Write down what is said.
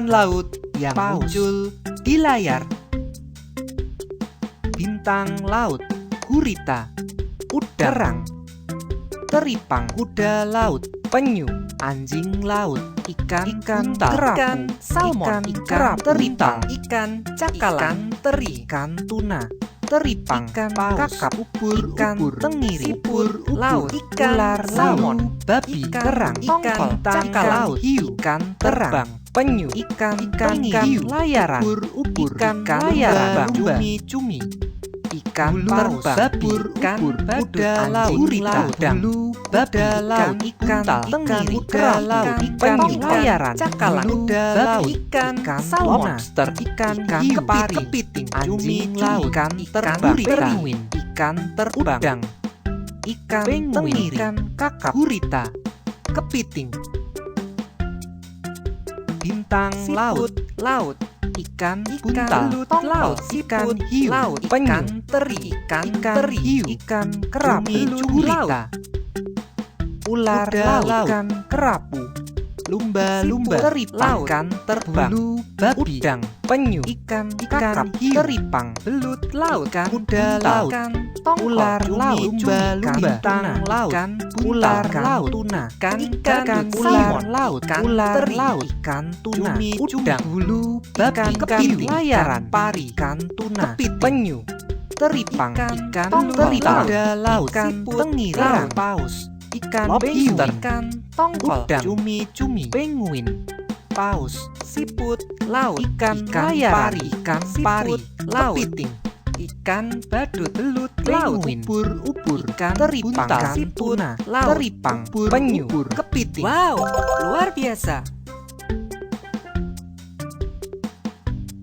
Laut yang muncul di layar. Bintang laut, gurita, udang, teripang, kuda laut, penyu, anjing laut, ikan buntal, ikan salmon, ikan teripang, ikan cakalang, teri, ikan tuna, teripang, ikan kakap, ubur, ikan tenggiri, siput laut, ikan ular, salmon, babi, kerang, tongkol, cakalang, hiu, ikan terbang, penyu, ikan hiu, layaran, ubur, ikan layaran, cumi-cumi, ikan paus, babur, ikan kuda laut, gurita, bulu, babi laut, ikan tenggiri, kuda laut, ikan layaran, cakalang, kuda laut, ikan monster, ikan kepiting, anjing laut, ikan terbang, penguin, ikan terbang, ikan tenggiri, ikan kakap, gurita, kepiting, bintang laut, ikan buntal, laut, ikan hiu, laut, ikan teri, ikan hiu, ikan kerapu, gurita, ular laut, ikan kerapu, lumba-lumba, teripang, ikan terbang, bulu, babi, udang, penyu, ikan kakap, teripang, belut laut, ikan kuda laut, ikan ular laut, lumba-lumba, bintang laut, ikan ular laut, tuna, ikan ular laut, ular laut, ikan tuna, udang, bulu, babi, kepiting, layaran, pari, ikan tuna, penyu, teripang, ikan teripang, kuda laut, ikan tenggiri, paus, ikan lobster, ikan tongkol, cumi-cumi, penguin, paus, siput laut, ikan layaran, ikan pari, laut, kepiting, ikan badut, belut laut, ubur, ikan teripang, tuna, teripang, penyu, kepiting. Wow, luar biasa.